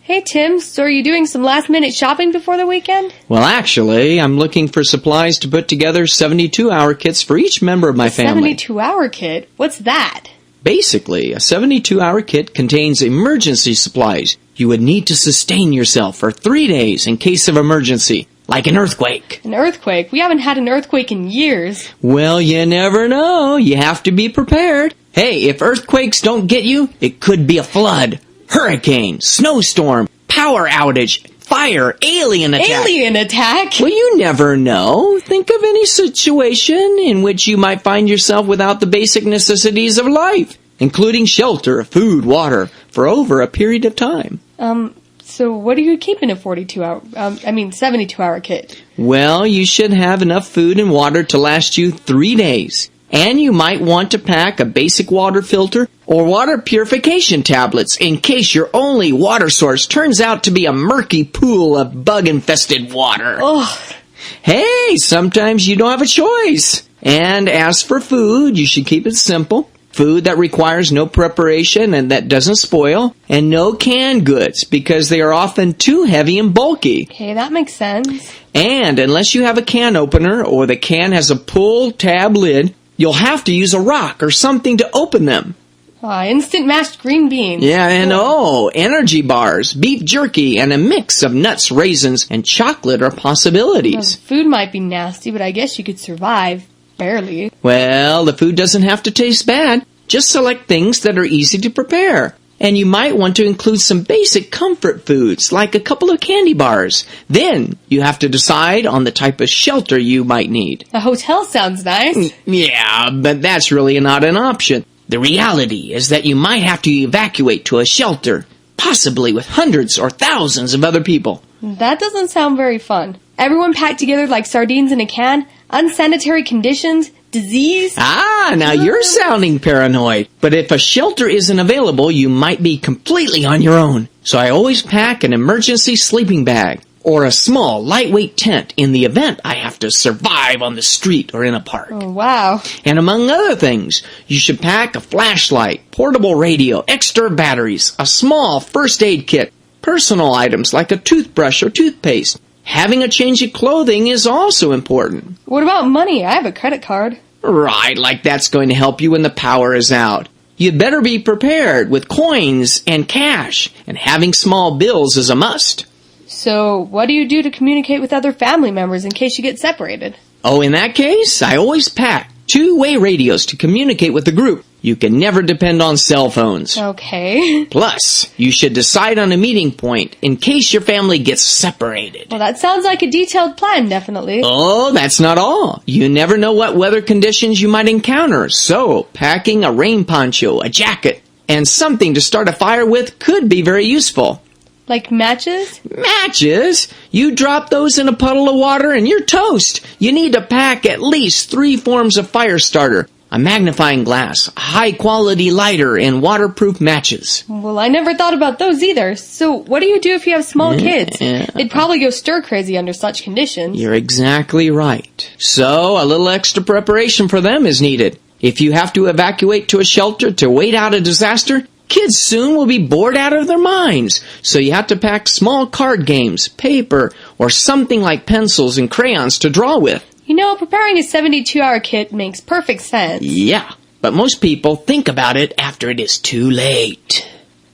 Hey, Tim, so are you doing some last-minute shopping before the weekend? Well, actually, I'm looking for supplies to put together 72-hour kits for each member of my family. 72-hour kit? What's that? Basically, a 72-hour kit contains emergency supplies you would need to sustain yourself for 3 days in case of emergency, like an earthquake. An earthquake? We haven't had an earthquake in years. Well, you never know. You have to be prepared. Hey, if earthquakes don't get you, it could be a flood, hurricane, snowstorm, power outage, fire, alien attack. Alien attack? Well, you never know. Think of any situation in which you might find yourself without the basic necessities of life, including shelter, food, water, for over a period of time. So what do you keep in a 72-hour kit? Well, you should have enough food and water to last you 3 days. And you might want to pack a basic water filter or water purification tablets in case your only water source turns out to be a murky pool of bug-infested water. Ugh. Hey, sometimes you don't have a choice. And as for food, you should keep it simple. Food that requires no preparation and that doesn't spoil, and no canned goods because they are often too heavy and bulky. Okay, that makes sense. And unless you have a can opener or the can has a pull tab lid, you'll have to use a rock or something to open them. Instant mashed green beans. Yeah, and energy bars, beef jerky, and a mix of nuts, raisins, and chocolate are possibilities. Well, food might be nasty, but I guess you could survive. Barely. Well, the food doesn't have to taste bad. Just select things that are easy to prepare. And you might want to include some basic comfort foods, like a couple of candy bars. Then you have to decide on the type of shelter you might need. A hotel sounds nice. Yeah, but that's really not an option. The reality is that you might have to evacuate to a shelter, possibly with hundreds or thousands of other people. That doesn't sound very fun. Everyone packed together like sardines in a can, unsanitary conditions, disease. Now you're sounding paranoid. But if a shelter isn't available, you might be completely on your own. So I always pack an emergency sleeping bag or a small, lightweight tent in the event I have to survive on the street or in a park. Oh, wow. And among other things, you should pack a flashlight, portable radio, extra batteries, a small first aid kit, personal items like a toothbrush or toothpaste. Having a change of clothing is also important. What about money? I have a credit card. Right, like that's going to help you when the power is out. You'd better be prepared with coins and cash, and having small bills is a must. So, what do you do to communicate with other family members in case you get separated? Oh, in that case, I always pack two-way radios to communicate with the group. You can never depend on cell phones. Okay. Plus, you should decide on a meeting point in case your family gets separated. Well, that sounds like a detailed plan, definitely. Oh, that's not all. You never know what weather conditions you might encounter, so packing a rain poncho, a jacket, and something to start a fire with could be very useful. Like matches? Matches? You drop those in a puddle of water and you're toast. You need to pack at least 3 forms of fire starter. A magnifying glass, a high-quality lighter, and waterproof matches. Well, I never thought about those either. So what do you do if you have small kids? They'd probably go stir-crazy under such conditions. You're exactly right. So a little extra preparation for them is needed. If you have to evacuate to a shelter to wait out a disaster, kids soon will be bored out of their minds. So you have to pack small card games, paper, or something like pencils and crayons to draw with. You know, preparing a 72-hour kit makes perfect sense. Yeah, but most people think about it after it is too late.